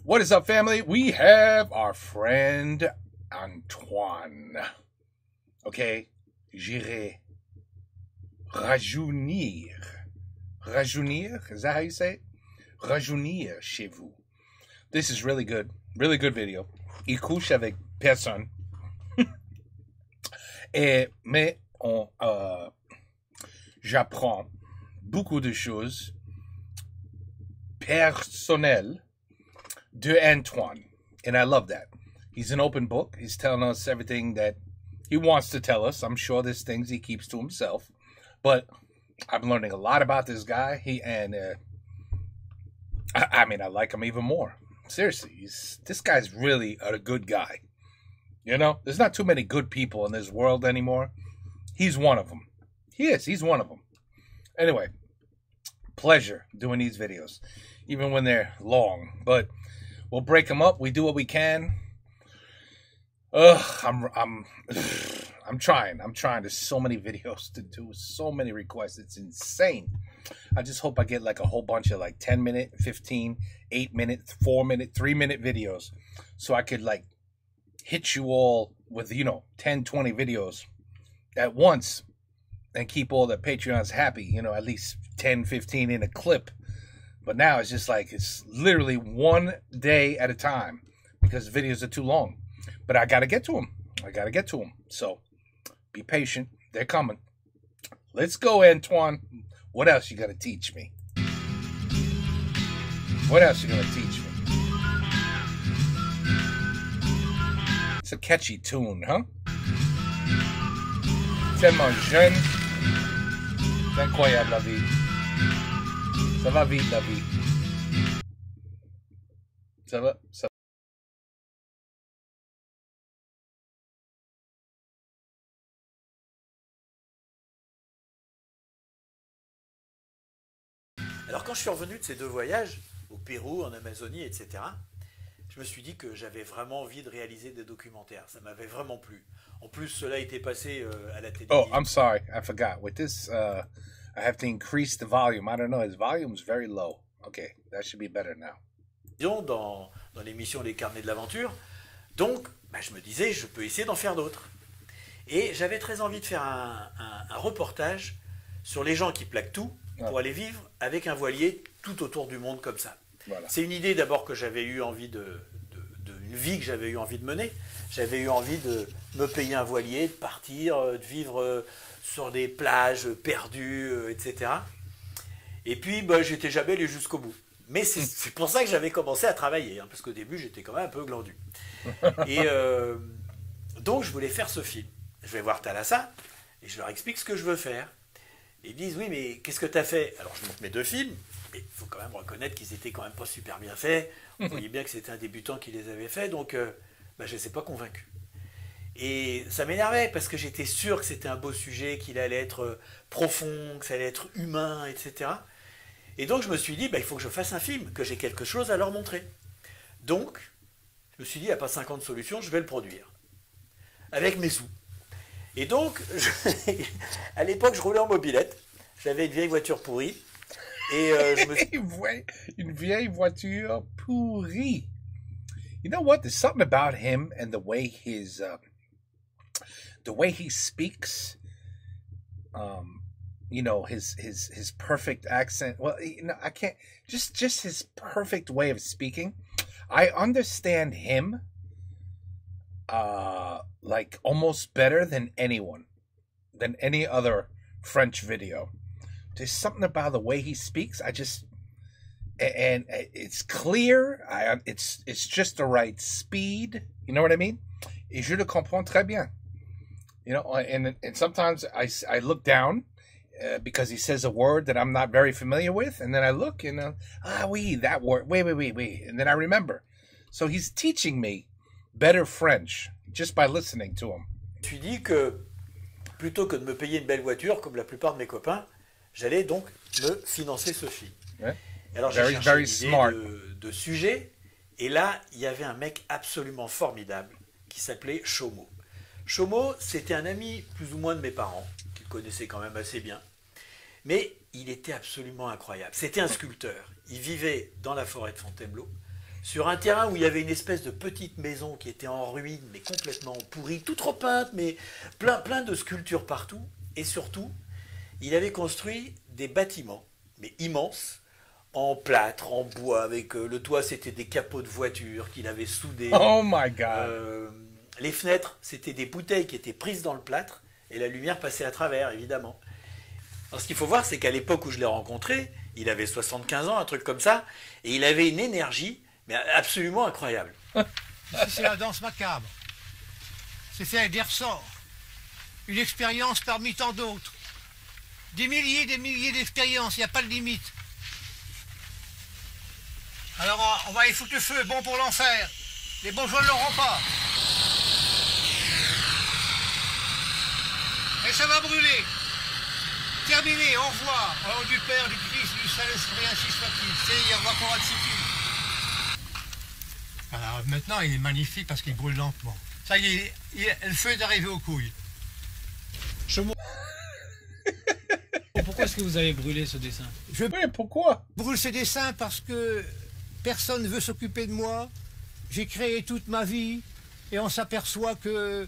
What is up, family? We have our friend Antoine. Okay? J'irai rajeunir. Rajeunir? Is that how you say it? Rajeunir chez vous. This is really good. Really good video. Il couche avec personne. Mais j'apprends beaucoup de choses personnelles de Antoine. And I love that. He's an open book. He's telling us everything that he wants to tell us. I'm sure there's things he keeps to himself. But I'm learning a lot about this guy. I like him even more. Seriously, this guy's really a good guy. You know, there's not too many good people in this world anymore. He's one of them. He is. He's one of them. Anyway, pleasure doing these videos, even when they're long. But we'll break them up. We do what we can. I'm trying. There's so many videos to do, so many requests. It's insane. I just hope I get like a whole bunch of like 10-minute, 15, 8-minute, 4-minute, 3-minute videos, so I could like hit you all with, 10, 20 videos at once and keep all the Patreons happy, at least 10, 15 in a clip. But now it's just like, it's literally one day at a time because the videos are too long. But I got to get to them. So be patient. They're coming. Let's go, Antoine. What else you got to teach me? It's a catchy tune, huh? Tellement jeune. C'est incroyable la vie. Ça va vite la vie. Ça va. Alors quand je suis revenu de ces deux voyages, au Pérou, en Amazonie, etc., je me suis dit que j'avais vraiment envie de réaliser des documentaires. Ça m'avait vraiment plu. En plus, cela était passé à la télévision. Oh, I'm sorry. I forgot. With this, I have to increase the volume. I don't know. His volume is very low. Okay, that should be better now. Dans l'émission Les Carnets de l'Aventure. Donc, je me disais, je peux essayer d'en faire d'autres. Et j'avais très envie de faire un reportage sur les gens qui plaquent tout pour aller vivre avec un voilier tout autour du monde comme ça. Voilà. C'est une idée d'abord que j'avais eu envie une vie que j'avais eu envie de mener. J'avais eu envie de me payer un voilier, de partir, de vivre sur des plages perdues, etc. Et puis, j'étais jamais allé jusqu'au bout. Mais c'est pour ça que j'avais commencé à travailler, parce qu'au début, j'étais quand même un peu glandu. Et donc, je voulais faire ce film. Je vais voir Thalassa et je leur explique ce que je veux faire. Et ils me disent, oui, mais qu'est-ce que tu as fait? Alors, je montre mes deux films. Il faut quand même reconnaître qu'ils étaient quand même pas super bien faits. On voyait bien que c'était un débutant qui les avait faits, donc je ne les ai pas convaincus. Et ça m'énervait parce que j'étais sûr que c'était un beau sujet, qu'il allait être profond, que ça allait être humain, etc. Et donc je me suis dit, il faut que je fasse un film, que j'ai quelque chose à leur montrer. Donc, je me suis dit, il n'y a pas 50 solutions, je vais le produire. Avec mes sous. Et donc, à l'époque, je roulais en mobilette. J'avais une vieille voiture pourrie. Et une vieille voiture pourrie. You know what? There's something about him and the way he speaks. His perfect accent. Well, I can't just his perfect way of speaking. I understand him like almost better than any other French video. There's something about the way he speaks. And it's clear. It's just the right speed. You know what I mean? Et je le comprends très bien. And sometimes I look down because he says a word that I'm not very familiar with, and then I look and oui, that word. Wait, and then I remember. So he's teaching me better French just by listening to him. Je me suis dit que plutôt que de me payer une belle voiture comme la plupart de mes copains, j'allais donc me financer ce film. Yeah. Alors j'ai cherché une idée de sujet, et là, il y avait un mec absolument formidable qui s'appelait Chomo. Chomo, c'était un ami plus ou moins de mes parents, qu'ils connaissaient quand même assez bien, mais il était absolument incroyable. C'était un sculpteur. Il vivait dans la forêt de Fontainebleau, sur un terrain où il y avait une espèce de petite maison qui était en ruine, mais complètement pourrie, toute repeinte, mais plein de sculptures partout. Et surtout, il avait construit des bâtiments, mais immenses, en plâtre, en bois, avec le toit, c'était des capots de voitures qu'il avait soudés. Oh my God. Les fenêtres, c'était des bouteilles qui étaient prises dans le plâtre, et la lumière passait à travers, évidemment. Alors, ce qu'il faut voir, c'est qu'à l'époque où je l'ai rencontré, il avait 75 ans, un truc comme ça, et il avait une énergie, mais absolument incroyable. C'est la danse macabre. C'est fait avec des ressorts. Une expérience parmi tant d'autres. Des milliers d'expériences, il n'y a pas de limite. Alors on va y foutre le feu, bon pour l'enfer. Les bourgeois ne l'auront pas. Et ça va brûler. Terminé, au revoir. Au nom du Père, du Christ, du Saint-Esprit, ainsi soit-il. C'est hier, voir qu'on va Alors maintenant, il est magnifique parce qu'il brûle lentement. Ça y est, le feu est arrivé aux couilles. Pourquoi est-ce que vous avez brûlé ce dessin? Oui, pourquoi? Brûle ces dessins parce que personne ne veut s'occuper de moi. J'ai créé toute ma vie et on s'aperçoit que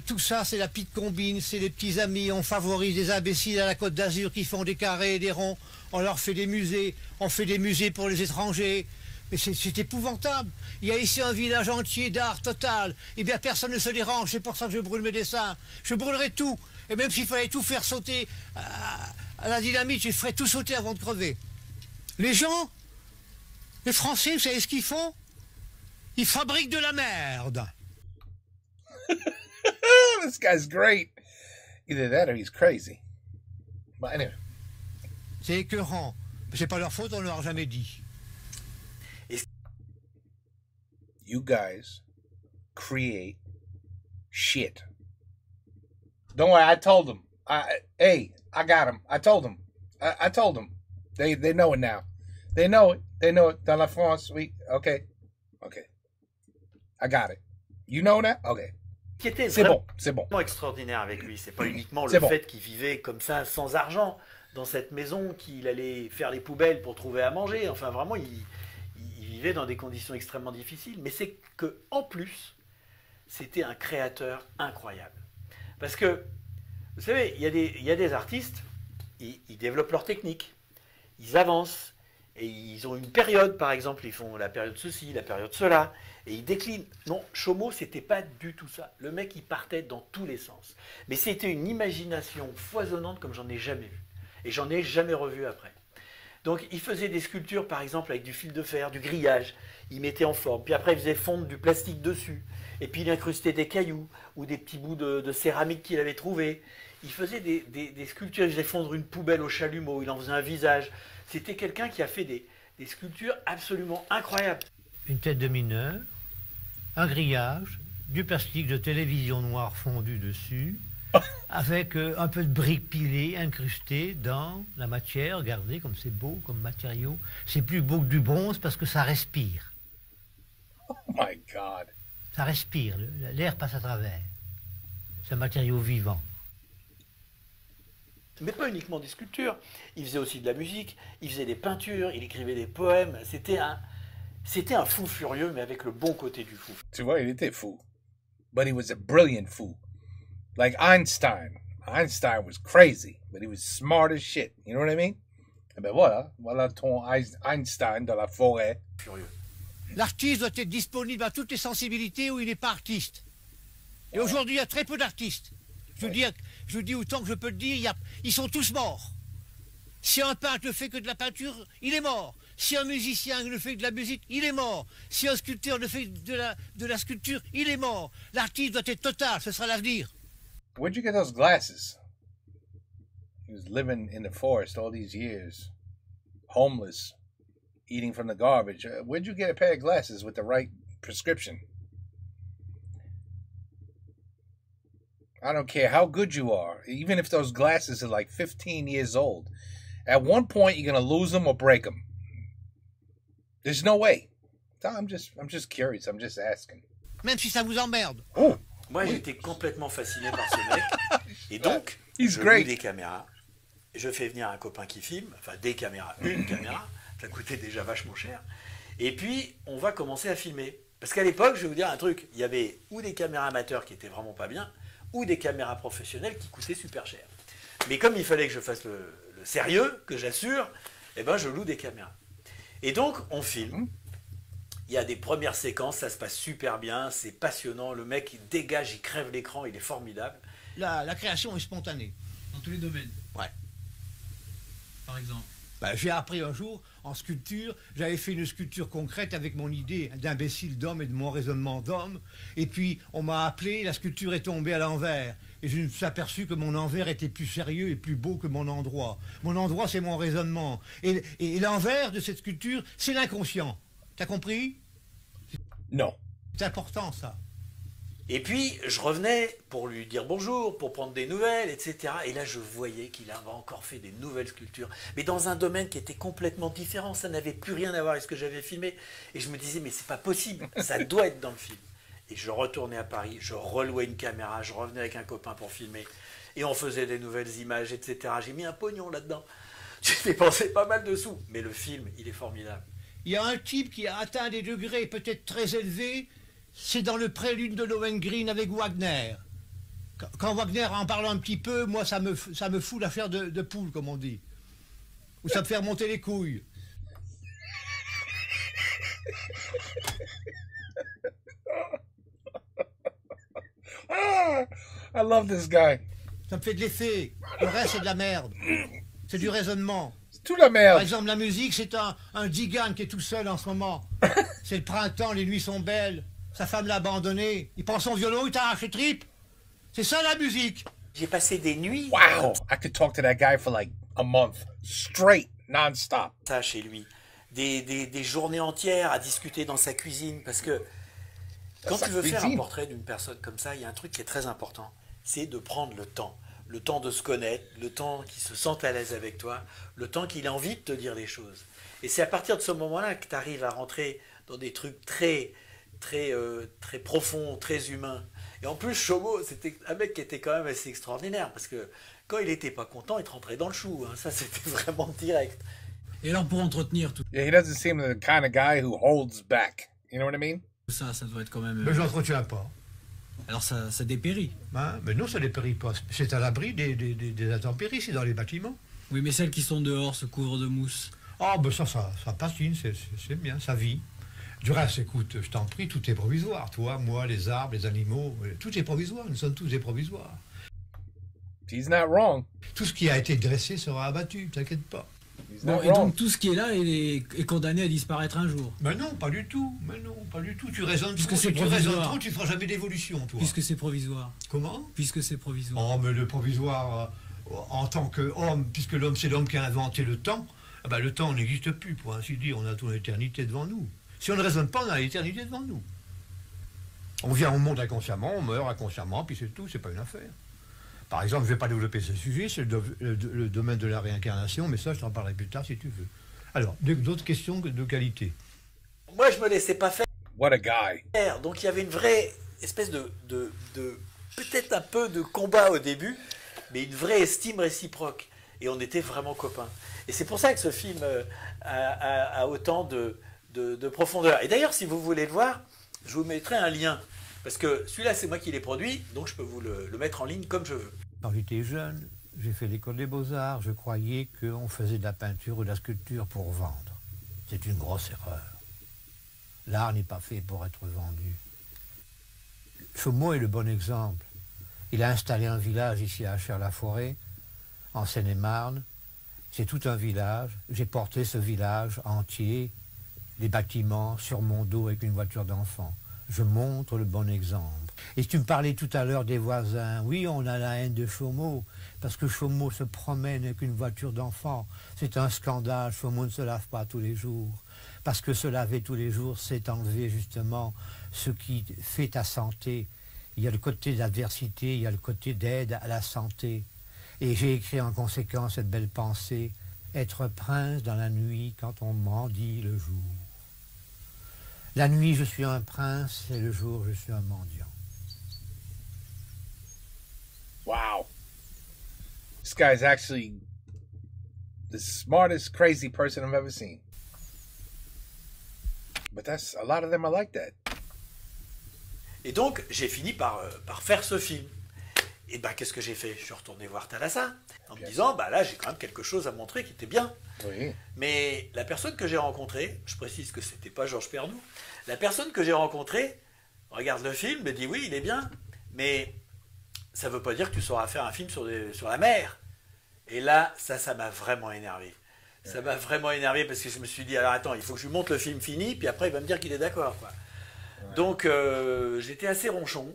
tout ça, c'est la petite combine, c'est les petits amis. On favorise des imbéciles à la Côte d'Azur qui font des carrés et des ronds. On leur fait des musées. On fait des musées pour les étrangers. Mais c'est épouvantable. Il y a ici un village entier d'art total. Eh bien, personne ne se dérange. C'est pour ça que je brûle mes dessins. Je brûlerai tout. Et même s'il fallait tout faire sauter à la dynamite, je ferais tout sauter avant de crever. Les gens, les Français, vous savez ce qu'ils font? Ils fabriquent de la merde. This guy's great. Either that or he's crazy. But anyway. C'est écœurant. C'est pas leur faute, on ne leur a jamais dit. You guys create shit. Don't worry, I told them. I got them. I told them. I told them. They know it now. They know it. They know it. Dans la France, oui. Okay. I got it. You know that? Okay. C'est bon. Extraordinaire avec lui. C'est pas uniquement le fait qu'il vivait comme ça, sans argent, dans cette maison, qu'il allait faire les poubelles pour trouver à manger. Enfin, vraiment, il vivait dans des conditions extrêmement difficiles. Mais c'est que, en plus, c'était un créateur incroyable. Parce que, vous savez, il y a des artistes, ils développent leur technique, ils avancent, et ils ont une période, par exemple, ils font la période ceci, la période cela, et ils déclinent. Non, Chaumot, c'était pas du tout ça. Le mec, il partait dans tous les sens. Mais c'était une imagination foisonnante comme j'en ai jamais vu. Et j'en ai jamais revu après. Donc, il faisait des sculptures, par exemple, avec du fil de fer, du grillage. Il mettait en forme. Puis après, il faisait fondre du plastique dessus. Et puis, il incrustait des cailloux ou des petits bouts de céramique qu'il avait trouvés. Il faisait des sculptures. Il faisait fondre une poubelle au chalumeau. Il en faisait un visage. C'était quelqu'un qui a fait des sculptures absolument incroyables. Une tête de mineur, un grillage, du plastique de télévision noir fondu dessus, avec un peu de briques pilées incrustées dans la matière. Regardez comme c'est beau comme matériau. C'est plus beau que du bronze parce que ça respire. Oh my God. Ça respire, l'air passe à travers. C'est un matériau vivant. Mais pas uniquement des sculptures. Il faisait aussi de la musique, il faisait des peintures, il écrivait des poèmes. C'était un fou furieux, mais avec le bon côté du fou. Tu vois, il était fou. But he was a brilliant fool. Like Einstein. Einstein was crazy, but he was smart as shit. You know what I mean? Et ben voilà ton Einstein dans la forêt. Furieux. L'artiste doit être disponible à toutes les sensibilités où il n'est pas artiste. Et aujourd'hui, il y a très peu d'artistes. Je dis autant que je peux le dire, ils sont tous morts. Si un peintre ne fait que de la peinture, il est mort. Si un musicien ne fait que de la musique, il est mort. Si un sculpteur ne fait de la sculpture, il est mort. L'artiste doit être total, ce sera l'avenir. Where'd you get those glasses? He was living in the forest all these years, homeless, eating from the garbage. Where'd you get a pair of glasses with the right prescription? I don't care how good you are, even if those glasses are like 15 years old. At one point, you're going to lose them or break them. There's no way. I'm just curious. I'm just asking. Même si ça vous emmerde. Oh, moi, j'étais complètement fasciné par ce mec. Et donc, He's je great. loue des caméras. Je fais venir un copain qui filme. Enfin, des caméras. Une caméra. Ça coûtait déjà vachement cher. Et puis, on va commencer à filmer. Parce qu'à l'époque, je vais vous dire un truc, il y avait ou des caméras amateurs qui étaient vraiment pas bien, ou des caméras professionnelles qui coûtaient super cher. Mais comme il fallait que je fasse le sérieux, que j'assure, eh ben je loue des caméras. Et donc, on filme. Il y a des premières séquences, ça se passe super bien, c'est passionnant. Le mec, il dégage, il crève l'écran, il est formidable. La création est spontanée. Dans tous les domaines, Ouais. par exemple. Ben, j'ai appris un jour en sculpture, j'avais fait une sculpture concrète avec mon idée d'imbécile d'homme et de mon raisonnement d'homme, et puis on m'a appelé, la sculpture est tombée à l'envers, et je me suis aperçu que mon envers était plus sérieux et plus beau que mon endroit. Mon endroit, c'est mon raisonnement, et l'envers de cette sculpture, c'est l'inconscient. T'as compris? No. C'est important, ça. Et puis, je revenais pour lui dire bonjour, pour prendre des nouvelles, etc. Et là, je voyais qu'il avait encore fait des nouvelles sculptures, mais dans un domaine qui était complètement différent. Ça n'avait plus rien à voir avec ce que j'avais filmé. Et je me disais, mais c'est pas possible, ça doit être dans le film. Et je retournais à Paris, je relouais une caméra, je revenais avec un copain pour filmer. Et on faisait des nouvelles images, etc. J'ai mis un pognon là-dedans. J'ai dépensé pas mal de sous. Mais le film, il est formidable. Il y a un type qui a atteint des degrés peut-être très élevés, c'est dans le prélude de Lohengrin avec Wagner. Quand Wagner en parle un petit peu, moi ça me fout l'affaire de poule, comme on dit. Ou ça me fait remonter les couilles. I love this guy. Ça me fait de l'effet. Le reste, c'est de la merde. C'est du raisonnement. C'est tout la Par merde. exemple, la musique, c'est un Digan qui est tout seul en ce moment. C'est le printemps, les nuits sont belles. Sa femme l'a abandonné. Il prend son violon, il t'arrache les tripes. C'est ça la musique. J'ai passé des nuits Wow. I could talk to that guy for like a month. Straight, non-stop. ça chez lui. Des journées entières à discuter dans sa cuisine. Parce que quand Sa tu veux faire un cuisine. portrait d'une personne comme ça, il y a un truc qui est très important. C'est de prendre le temps. Le temps de se connaître, le temps qu'il se sente à l'aise avec toi, le temps qu'il a envie de te dire les choses. Et c'est à partir de ce moment-là que tu arrives à rentrer dans des trucs très profonds, très humains. Et en plus, Chomo, c'était un mec qui était quand même assez extraordinaire, parce que quand il n'était pas content, il te rentrait dans le chou. Hein. Ça, c'était vraiment direct. Et alors pour entretenir tout Yeah, he doesn't seem the kind of guy who holds back. You know what I mean? ça, ça doit être quand même... Mais je l'entretiens pas. Alors ça dépérit. Hein, mais non, ça ne dépérit pas. C'est à l'abri des intempéries, c'est dans les bâtiments. Oui, mais celles qui sont dehors se couvrent de mousse. Ah, ben ça patine, c'est bien, ça vit. Du reste, écoute, je t'en prie, tout est provisoire. Toi, moi, les arbres, les animaux, tout est provisoire. Nous sommes tous des provisoires. He's not wrong. Tout ce qui a été dressé sera abattu, t'inquiète pas. He's Bon, not et wrong. donc tout ce qui est là est condamné à disparaître un jour. Mais non, pas du tout. Mais non, pas du tout. Tu raisonnes Puisque trop. c'est Si tu raisonnes provisoire. trop, tu feras jamais d'évolution, toi. Puisque c'est provisoire. Comment? Puisque c'est provisoire. Oh, mais le provisoire, en tant qu'homme, puisque l'homme, c'est l'homme qui a inventé le temps, ah ben, le temps n'existe plus, pour ainsi dire. On a toute l'éternité devant nous. Si on ne raisonne pas, on a l'éternité devant nous. On vient au monde inconsciemment, on meurt inconsciemment, puis c'est tout, c'est pas une affaire. Par exemple, je ne vais pas développer ce sujet, c'est le domaine de la réincarnation, mais ça, je t'en parlerai plus tard si tu veux. Alors, d'autres questions de qualité. Moi, je me laissais pas faire. What a guy. Donc il y avait une vraie espèce de peut-être un peu de combat au début, mais une vraie estime réciproque. Et on était vraiment copains. Et c'est pour ça que ce film a autant de profondeur. Et d'ailleurs, si vous voulez le voir, je vous mettrai un lien. Parce que celui-là, c'est moi qui l'ai produit, donc je peux vous le mettre en ligne comme je veux. Quand j'étais jeune, j'ai fait l'école des beaux-arts, je croyais qu'on faisait de la peinture ou de la sculpture pour vendre. C'est une grosse erreur. L'art n'est pas fait pour être vendu. Chaumont est le bon exemple. Il a installé un village ici à Achères-la-Forêt, en Seine-et-Marne. C'est tout un village. J'ai porté ce village entier, les bâtiments, sur mon dos avec une voiture d'enfant. Je montre le bon exemple. Et tu me parlais tout à l'heure des voisins. Oui, on a la haine de Chaumont, parce que Chaumont se promène avec une voiture d'enfant. C'est un scandale, Chaumont ne se lave pas tous les jours. Parce que se laver tous les jours, c'est enlever justement ce qui fait ta santé. Il y a le côté d'adversité, il y a le côté d'aide à la santé. Et j'ai écrit en conséquence cette belle pensée, être prince dans la nuit quand on mendie le jour. La nuit, je suis un prince, et le jour, je suis un mendiant. Wow. This guy's actually the smartest, crazy person I've ever seen. But that's a lot of them are like that. Et donc, j'ai fini par faire ce film. Et ben, qu'est-ce que j'ai fait? Je suis retourné voir Thalassa en me disant, bah là, j'ai quand même quelque chose à montrer qui était bien. Oui. Mais la personne que j'ai rencontrée, je précise que c'était pas Georges Pernou, la personne que j'ai rencontrée regarde le film, me dit oui, il est bien, mais ça veut pas dire que tu sauras faire un film sur la mer. Et là, ça m'a vraiment énervé. Ça m'a vraiment énervé parce que je me suis dit, alors attends, il faut que je lui montre le film fini, puis après il va me dire qu'il est d'accord, quoi. Ouais. Donc j'étais assez ronchon,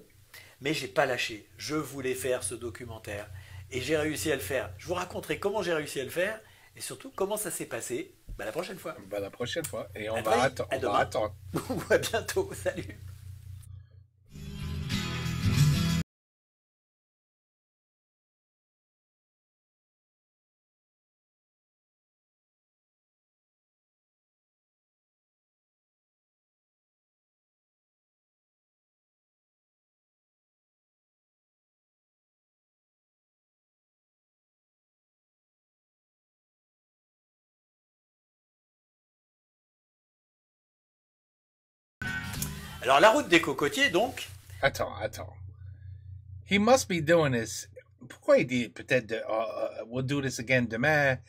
mais j'ai pas lâché. Je voulais faire ce documentaire et j'ai réussi à le faire. Je vous raconterai comment j'ai réussi à le faire et surtout comment ça s'est passé. Bah, la prochaine fois. Bah, la prochaine fois. Et on va attendre. Ou à bientôt. Salut. Alors, la route des cocotiers, donc. Attends. He must be doing this. Pourquoi il dit peut-être we'll do this again demain,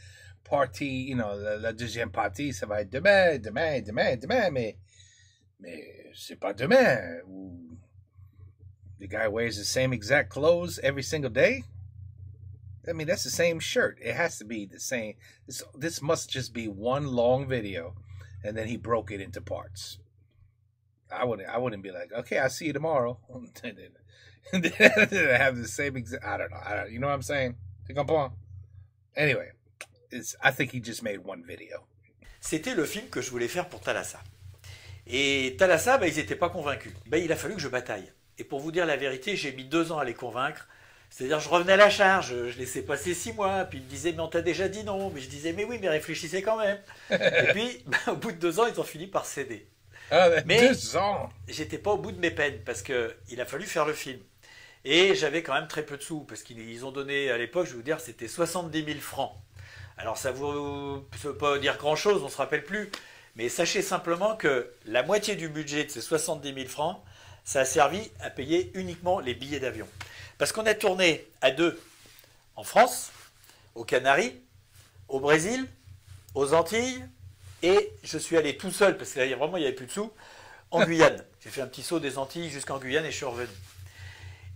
party, you know, la deuxième partie, ça va être demain, mais c'est pas demain. The guy wears the same exact clothes every single day. I mean, that's the same shirt. It has to be the same. This must just be one long video, and then he broke it into parts. I wouldn't be like, okay, I'll see you tomorrow. And then have the same exact. I don't know. You know what I'm saying? Tu comprends? Anyway, I think he just made one video. C'était le film que je voulais faire pour Thalassa. Et Thalassa, bah, ils n'étaient pas convaincus. Bah, il a fallu que je bataille. Et pour vous dire la vérité, j'ai mis 2 ans à les convaincre. C'est-à-dire, je revenais à la charge, je laissais passer 6 mois, puis ils me disaient, mais on t'a déjà dit non. Mais je disais, mais oui, mais réfléchissez quand même. Et puis, bah, au bout de 2 ans, ils ont fini par céder. Mais 2 ans. J'étais pas au bout de mes peines parce qu'il a fallu faire le film. Et j'avais quand même très peu de sous parce qu'ils ont donné à l'époque, je vais vous dire, c'était 70 000 francs. Alors ça ne veut pas dire grand-chose, on ne se rappelle plus. Mais sachez simplement que la moitié du budget de ces 70 000 francs, ça a servi à payer uniquement les billets d'avion. Parce qu'on a tourné à 2 en France, aux Canaries, au Brésil, aux Antilles. Et je suis allé tout seul, parce que là, vraiment, il n'y avait plus de sous, en Guyane. J'ai fait un petit saut des Antilles jusqu'en Guyane et je suis revenu.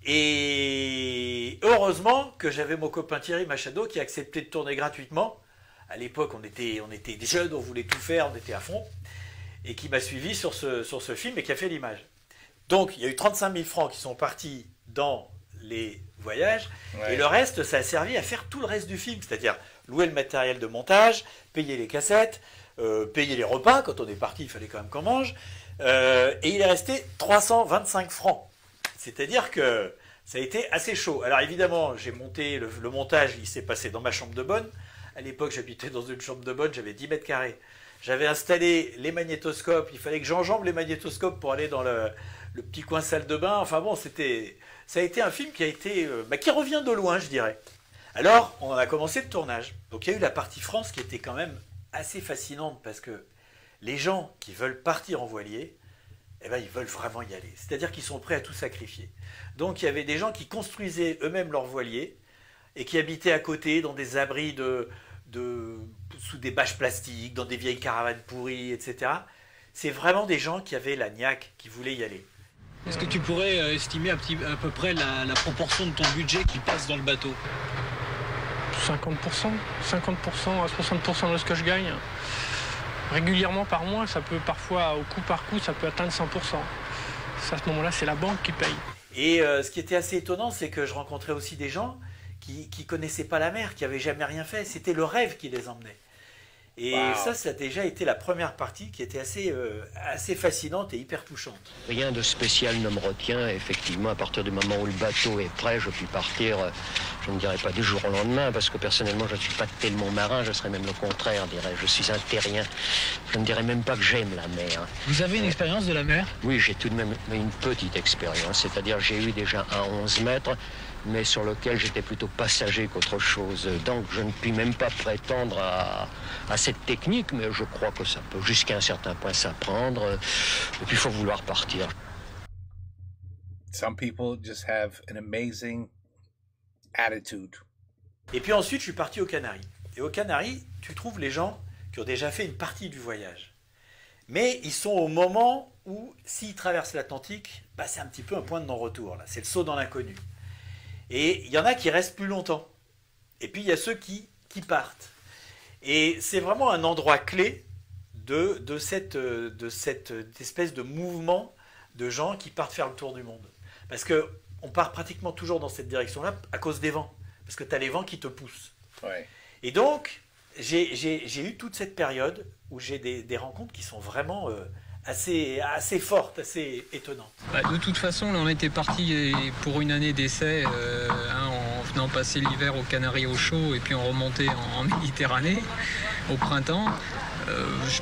Et heureusement que j'avais mon copain Thierry Machado qui a accepté de tourner gratuitement. À l'époque, on était des jeunes, on voulait tout faire, on était à fond. Et qui m'a suivi sur ce film et qui a fait l'image. Donc, il y a eu 35 000 francs qui sont partis dans les voyages. Ouais. Et le reste, ça a servi à faire tout le reste du film. C'est-à-dire louer le matériel de montage, payer les cassettes, payer les repas, quand on est parti, il fallait quand même qu'on mange, et il est resté 325 francs. C'est-à-dire que ça a été assez chaud. Alors évidemment, j'ai monté, le montage, il s'est passé dans ma chambre de bonne. À l'époque, j'habitais dans une chambre de bonne, j'avais 10 mètres carrés. J'avais installé les magnétoscopes, il fallait que j'enjambe les magnétoscopes pour aller dans le petit coin salle de bain. Enfin bon, ça a été un film qui a été, qui revient de loin, je dirais. Alors, on a commencé le tournage. Donc il y a eu la partie France qui était quand même assez fascinante parce que les gens qui veulent partir en voilier, eh ben, ils veulent vraiment y aller. C'est-à-dire qu'ils sont prêts à tout sacrifier. Donc il y avait des gens qui construisaient eux-mêmes leur voilier et qui habitaient à côté dans des abris sous des bâches plastiques, dans des vieilles caravanes pourries, etc. C'est vraiment des gens qui avaient la niaque, qui voulaient y aller. Est-ce que tu pourrais estimer à peu près la proportion de ton budget qui passe dans le bateau ? 50% à 60% de ce que je gagne. Régulièrement par mois, ça peut parfois, au coup par coup, ça peut atteindre 100%. À ce moment-là, c'est la banque qui paye. Et ce qui était assez étonnant, c'est que je rencontrais aussi des gens qui ne connaissaient pas la mer, qui n'avaient jamais rien fait. C'était le rêve qui les emmenait. Et ça a déjà été la première partie qui était assez fascinante et hyper touchante. Rien de spécial ne me retient. Effectivement, à partir du moment où le bateau est prêt, je puis partir, je ne dirais pas du jour au lendemain, parce que personnellement, je ne suis pas tellement marin, je serais même le contraire, dirais-je. Je suis un terrien. Je ne dirais même pas que j'aime la mer. Vous avez une expérience de la mer ? Oui, j'ai tout de même une petite expérience. C'est-à-dire, j'ai eu déjà un 11 mètres. mais sur lequel j'étais plutôt passager qu'autre chose. Donc je ne puis même pas prétendre à cette technique, mais je crois que ça peut jusqu'à un certain point s'apprendre. Et puis il faut vouloir partir. Some people just have an amazing attitude. Et puis ensuite, je suis parti aux Canaries. Et aux Canaries, tu trouves les gens qui ont déjà fait une partie du voyage. Mais ils sont au moment où, s'ils traversent l'Atlantique, bah, c'est un petit peu un point de non-retour. C'est le saut dans l'inconnu. Et il y en a qui restent plus longtemps. Et puis il y a ceux qui partent. Et c'est vraiment un endroit clé de cette espèce de mouvement de gens qui partent faire le tour du monde. Parce qu'on part pratiquement toujours dans cette direction-là à cause des vents. Parce que tu as les vents qui te poussent. Ouais. Et donc, j'ai eu toute cette période où j'ai des rencontres qui sont vraiment assez fortes, assez étonnantes. Bah, de toute façon, là, on était parti pour une année d'essai en venant passer l'hiver aux Canaries au chaud et puis on remontait en Méditerranée au printemps.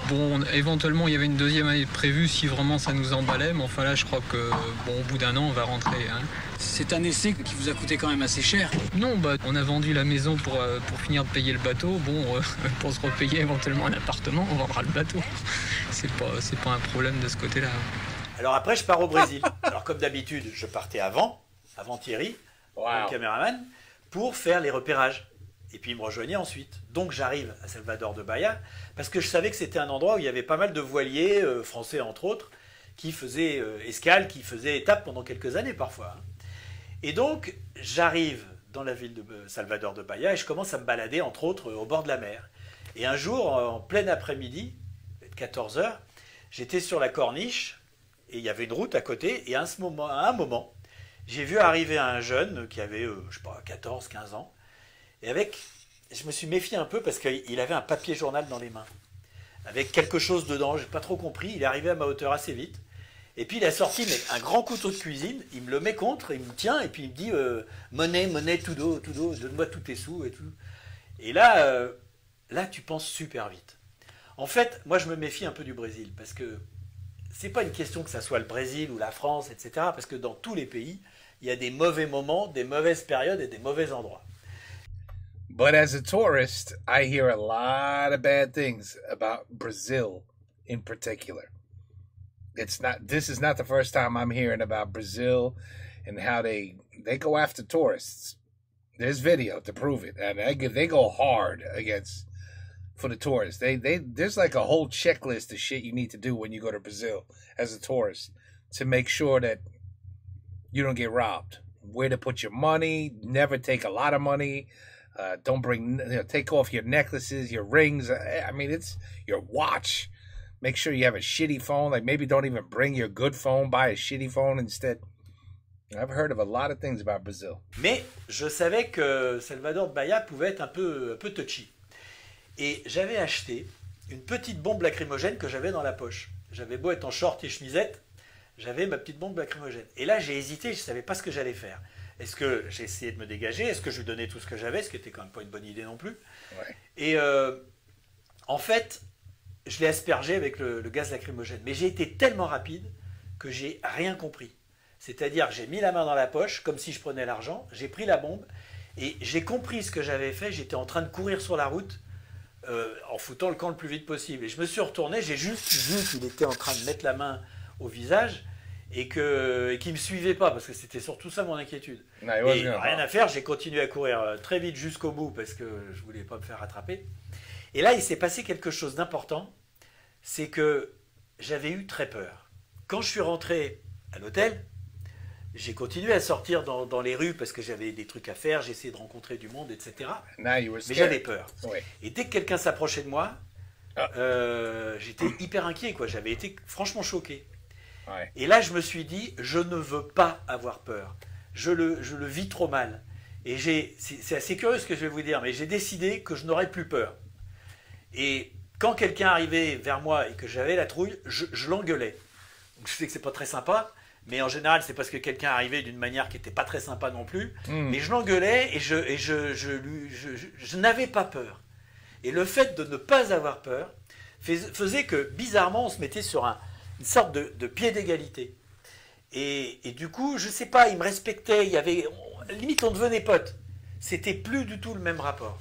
Bon, éventuellement, il y avait une deuxième année prévue si vraiment ça nous emballait, mais enfin là, je crois que bon, au bout d'un an, on va rentrer. Hein. C'est un essai qui vous a coûté quand même assez cher. Non, bah, on a vendu la maison pour finir de payer le bateau. Bon, pour se repayer éventuellement un appartement, on vendra le bateau. C'est pas un problème de ce côté-là. Alors après, je pars au Brésil. Alors comme d'habitude, je partais avant Thierry, le caméraman, pour faire les repérages. Et puis il me rejoignait ensuite. Donc j'arrive à Salvador de Bahia, parce que je savais que c'était un endroit où il y avait pas mal de voiliers, français entre autres, qui faisaient escale, qui faisaient étape pendant quelques années parfois. Et donc j'arrive dans la ville de Salvador de Bahia et je commence à me balader entre autres au bord de la mer. Et un jour, en plein après-midi, 14 h, j'étais sur la corniche et il y avait une route à côté. Et à un moment, j'ai vu arriver un jeune qui avait, je sais pas, 14, 15 ans. Et je me suis méfié un peu parce qu'il avait un papier journal dans les mains, avec quelque chose dedans, je n'ai pas trop compris. Il est arrivé à ma hauteur assez vite. Et puis il a sorti un grand couteau de cuisine, il me le met contre, il me tient, et puis il me dit monnaie, tout dos, donne-moi tous tes sous et tout. Et là, tu penses super vite. En fait, moi je me méfie un peu du Brésil, parce que c'est pas une question que ça soit le Brésil ou la France, etc. Parce que dans tous les pays, il y a des mauvais moments, des mauvaises périodes et des mauvais endroits. But as a tourist, I hear a lot of bad things about Brazil in particular. This is not the first time I'm hearing about Brazil and how they go after tourists. There's video to prove it, and they go hard for the tourists. There's like a whole checklist of shit you need to do when you go to Brazil as a tourist to make sure that you don't get robbed. Where to put your money, never take a lot of money. Don't take off your necklaces, your rings. I mean, it's your watch. Make sure you have a shitty phone. Like maybe don't even bring your good phone. Buy a shitty phone instead. I've heard of a lot of things about Brazil. Mais je savais que Salvador de Bahia pouvait être un peu touchy. Et j'avais acheté une petite bombe lacrymogène que j'avais dans la poche. J'avais beau être en short et chemisette, j'avais ma petite bombe lacrymogène. Et là, j'ai hésité, je ne savais pas ce que j'allais faire. Est-ce que j'ai essayé de me dégager? Est-ce que je lui donnais tout ce que j'avais? Ce qui n'était quand même pas une bonne idée non plus. Ouais. Et en fait, je l'ai aspergé avec le gaz lacrymogène. Mais j'ai été tellement rapide que j'ai rien compris. C'est-à-dire que j'ai mis la main dans la poche, comme si je prenais l'argent, j'ai pris la bombe, et j'ai compris ce que j'avais fait. J'étais en train de courir sur la route, en foutant le camp le plus vite possible. Et je me suis retourné, j'ai juste vu qu'il était en train de mettre la main au visage, et qu'il ne me suivait pas, parce que c'était surtout ça mon inquiétude. Et rien à faire, j'ai continué à courir très vite jusqu'au bout, parce que je ne voulais pas me faire rattraper. Et là, il s'est passé quelque chose d'important, c'est que j'avais eu très peur. Quand je suis rentré à l'hôtel, j'ai continué à sortir dans les rues, parce que j'avais des trucs à faire, j'ai essayé de rencontrer du monde, etc. Mais j'avais peur. Oui. Et dès que quelqu'un s'approchait de moi, j'étais hyper inquiet, quoi. J'avais été franchement choqué. Ouais. Et là, je me suis dit, je ne veux pas avoir peur. Je le vis trop mal. Et c'est assez curieux ce que je vais vous dire, mais j'ai décidé que je n'aurais plus peur. Et quand quelqu'un arrivait vers moi et que j'avais la trouille, je l'engueulais. Donc, je sais que c'est pas très sympa, mais en général, c'est parce que quelqu'un arrivait d'une manière qui n'était pas très sympa non plus. Mais je l'engueulais et je n'avais pas peur. Et le fait de ne pas avoir peur faisait que, bizarrement, on se mettait sur une sorte de pied d'égalité. Et du coup, je sais pas, il me respectait, il y avait limite, on devenait potes. C'était plus du tout le même rapport.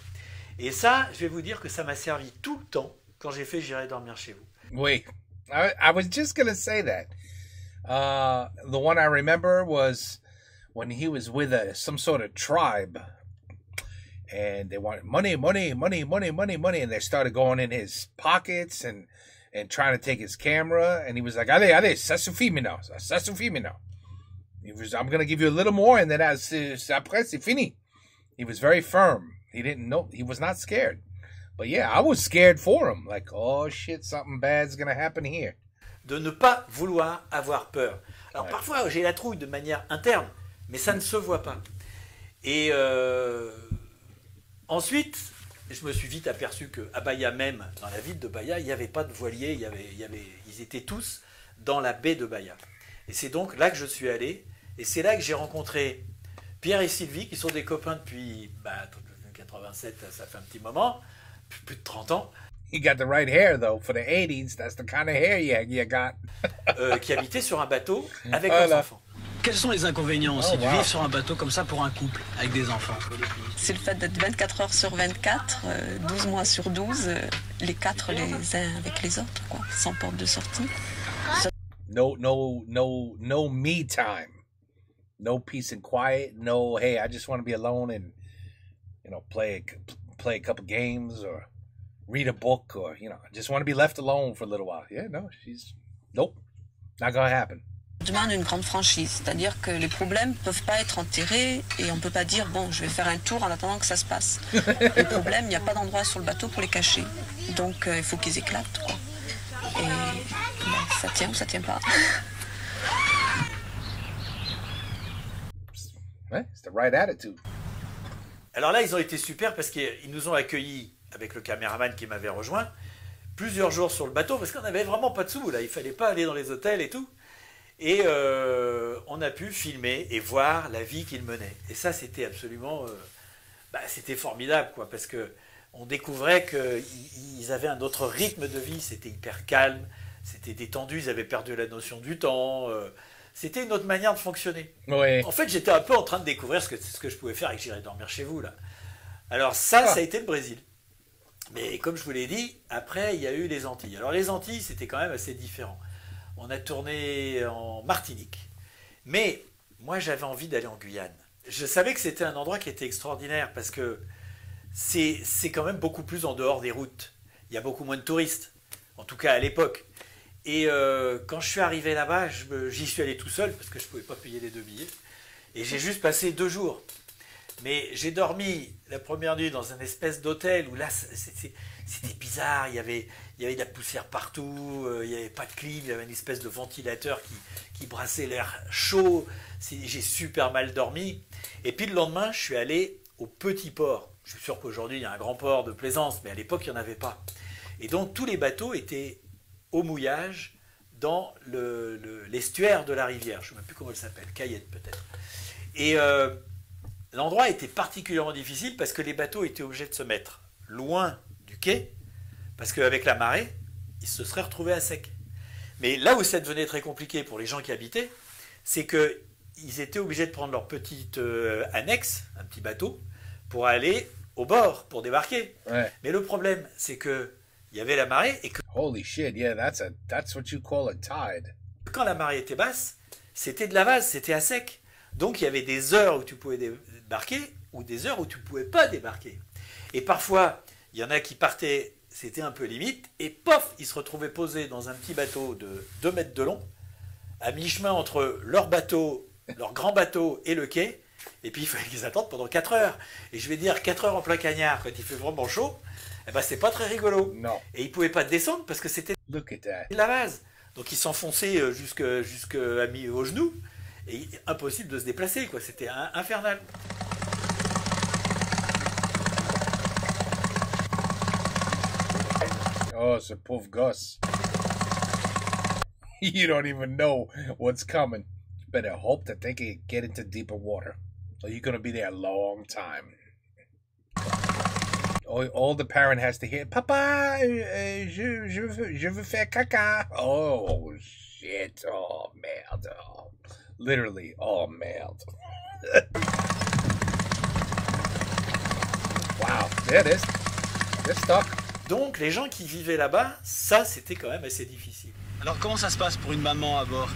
Et ça, je vais vous dire que ça m'a servi tout le temps quand j'ai fait J'irai dormir chez vous. Wait, I was just gonna say that. The one I remember was when he was with some sort of tribe, and they wanted money, and they started going in his pockets and trying to take his camera, and he was like, "Allez, ça suffit maintenant. I'm gonna give you a little more, and then après c'est fini." He was very firm. He didn't know. He was not scared. But yeah, I was scared for him. Like, oh shit, something bad's gonna happen here. De ne pas vouloir avoir peur. Alors parfois, j'ai la trouille de manière interne, mais ça ne se voit pas. Et ensuite, je me suis vite aperçu qu'à Bahia même, dans la ville de Bahia, il n'y avait pas de voiliers. Ils étaient tous dans la baie de Bahia. Et c'est donc là que je suis allé. Et c'est là que j'ai rencontré Pierre et Sylvie, qui sont des copains depuis 87, ça fait un petit moment, plus de 30 ans. You got the right hair, though. For the 80s, that's the kind of hair you got. Qui habitaient sur un bateau avec leurs enfants. Quels sont les inconvénients aussi de vivre sur un bateau comme ça pour un couple avec des enfants? C'est le fait d'être 24 heures sur 24, 12 mois sur 12, les quatre les uns avec les autres, quoi, sans porte de sortie. No me time. No peace and quiet. No, hey, I just want to be alone and, play a couple games or read a book or, I just want to be left alone for a little while. Yeah, no, nope, not gonna happen. Je demande une grande franchise, c'est-à-dire que les problèmes ne peuvent pas être enterrés et on ne peut pas dire, bon, je vais faire un tour en attendant que ça se passe. Les problèmes, il n'y a pas d'endroit sur le bateau pour les cacher. Donc, il faut qu'ils éclatent, quoi. Et ça tient ou ça tient pas. Ouais, c'est the right attitude. Alors là, ils ont été super parce qu'ils nous ont accueillis avec le caméraman qui m'avait rejoint plusieurs jours sur le bateau parce qu'on n'avait vraiment pas de sous. Là, il fallait pas aller dans les hôtels et tout. Et on a pu filmer et voir la vie qu'ils menaient. Et ça, c'était absolument... c'était formidable, quoi, parce qu'on découvrait qu'ils avaient un autre rythme de vie. C'était hyper calme, c'était détendu, ils avaient perdu la notion du temps. C'était une autre manière de fonctionner. Oui. En fait, j'étais un peu en train de découvrir ce que je pouvais faire avec J'irai dormir chez vous, là. Alors ça a été le Brésil. Mais comme je vous l'ai dit, après, il y a eu les Antilles. Alors les Antilles, c'était quand même assez différent. On a tourné en Martinique. Mais moi, j'avais envie d'aller en Guyane. Je savais que c'était un endroit qui était extraordinaire parce que c'est quand même beaucoup plus en dehors des routes. Il y a beaucoup moins de touristes, en tout cas à l'époque. Et quand je suis arrivé là-bas, j'y suis allé tout seul parce que je ne pouvais pas payer les 2 billets. Et j'ai juste passé 2 jours. Mais j'ai dormi la première nuit dans une espèce d'hôtel où là, c'était bizarre. Il y avait de la poussière partout, il n'y avait pas de clim, il y avait une espèce de ventilateur qui brassait l'air chaud. J'ai super mal dormi. Et puis le lendemain, je suis allé au petit port. Je suis sûr qu'aujourd'hui, il y a un grand port de plaisance, mais à l'époque, il n'y en avait pas. Et donc, tous les bateaux étaient au mouillage dans l'estuaire de la rivière. Je ne sais même plus comment elle s'appelle, Cayette peut-être. Et l'endroit était particulièrement difficile parce que les bateaux étaient obligés de se mettre loin du quai, parce qu'avec la marée, ils se seraient retrouvés à sec. Mais là où ça devenait très compliqué pour les gens qui habitaient, c'est qu'ils étaient obligés de prendre leur petite annexe, un petit bateau, pour aller au bord, pour débarquer. Ouais. Mais le problème, c'est qu'il y avait la marée et que Holy shit, yeah, that's what you call a tide. quand la marée était basse, c'était de la vase, c'était à sec. Donc il y avait des heures où tu pouvais débarquer ou des heures où tu ne pouvais pas débarquer. Et parfois, il y en a qui partaient, c'était un peu limite, et pof, ils se retrouvaient posés dans un petit bateau de 2 mètres de long, à mi-chemin entre leur bateau, leur grand bateau et le quai, et puis il fallait qu'ils attendent pendant 4 heures. Et je vais dire 4 heures en plein cagnard, quand il fait vraiment chaud, eh ben c'est pas très rigolo. Non. Et ils ne pouvaient pas descendre parce que c'était Look at that. de la vase. Donc ils s'enfonçaient jusqu'à mis aux genoux, et impossible de se déplacer, quoi. C'était infernal. Oh, ce pauvre gosse. You don't even know what's coming. You better hope that they can get into deeper water. Or you're going to be there a long time. All the parent has to hear, Papa, je veux faire caca. Oh, shit. Oh, merde. Oh, literally, oh, merde. There it is. They're stuck. Donc les gens qui vivaient là-bas, ça c'était quand même assez difficile. Alors comment ça se passe pour une maman à bord?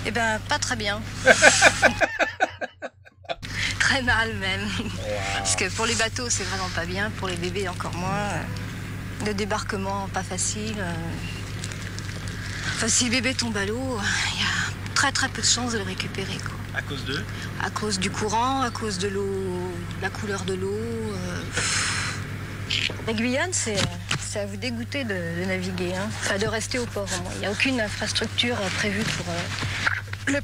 Eh ben, pas très bien. Très mal même. Wow. Parce que pour les bateaux, c'est vraiment pas bien. Pour les bébés, encore moins. Le débarquement, pas facile. Enfin, si le bébé tombe à l'eau, il y a très très peu de chances de le récupérer, quoi. À cause d'eux? À cause du courant, à cause de l'eau, la couleur de l'eau. La Guyane, c'est à vous dégoûter de naviguer, hein. Enfin, de rester au port, au moins. Il n'y a aucune infrastructure prévue pour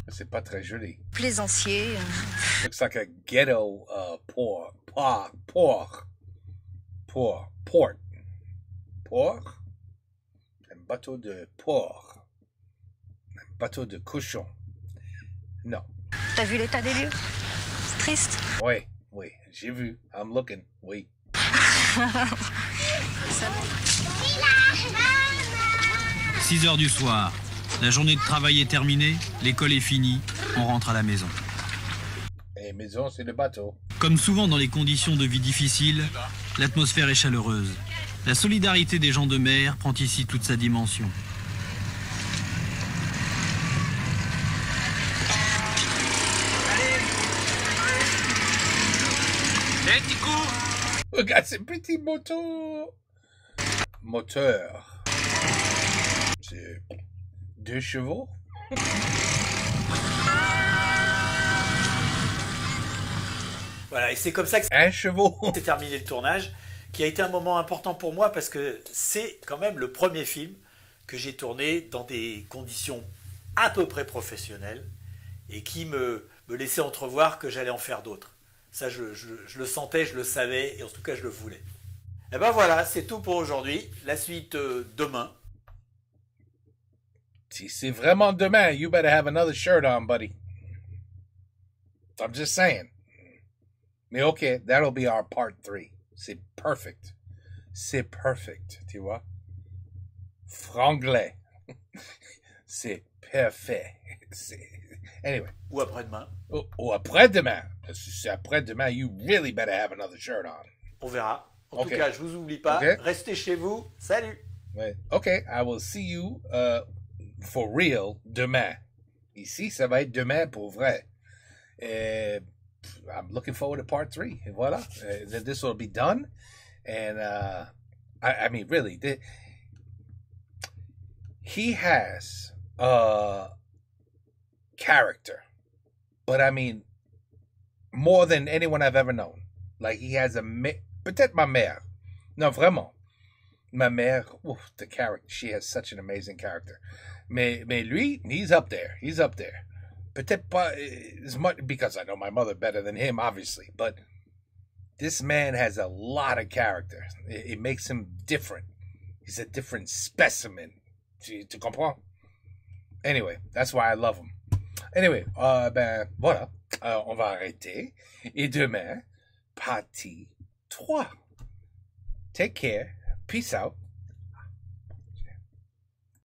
C'est pas très joli. plaisancier. Looks like a ghetto port. Un bateau de porc. Un bateau de cochon. Non. T'as vu l'état des lieux? C'est triste. Oui, oui, j'ai vu. I'm looking. Oui. 6 heures du soir. La journée de travail est terminée, l'école est finie, on rentre à la maison. Et maison, c'est le bateau. Comme souvent dans les conditions de vie difficiles, l'atmosphère est chaleureuse. La solidarité des gens de mer prend ici toute sa dimension. Regarde ces petits moteurs. C'est 2 chevaux. Voilà, et c'est comme ça que Un chevaux. s'est terminé le tournage, qui a été un moment important pour moi parce que c'est quand même le premier film que j'ai tourné dans des conditions à peu près professionnelles et qui me laissait entrevoir que j'allais en faire d'autres. Ça, je le sentais, je le savais, et en tout cas, je le voulais. Et ben voilà, c'est tout pour aujourd'hui. La suite demain. Si c'est vraiment demain, you better have another shirt on, buddy. I'm just saying. Mais ok, that'll be our part 3. C'est perfect. C'est perfect, tu vois. Franglais. C'est parfait. Anyway. Ou après-demain. Ou après-demain. C'est après-demain, you really better have another shirt on. On verra. En Ok. tout cas, je vous oublie pas. Ok. Restez chez vous. Salut. Ouais. Ok, I will see you for real demain. Ici, ça va être demain pour vrai. I'm looking forward to part 3. Et voilà. Then this will be done. And I mean, really, he has character. But I mean, more than anyone I've ever known. Like, he has peut-être ma mère. Non, vraiment. Ma mère, the character, she has such an amazing character. Mais lui, he's up there. He's up there. Peut-être pas as much, because I know my mother better than him, obviously. But this man has a lot of character. It makes him different. He's a different specimen. Tu comprends? Anyway, that's why I love him. Anyway, ben voilà. On va arrêter. Et demain, partie 3. Take care. Peace out.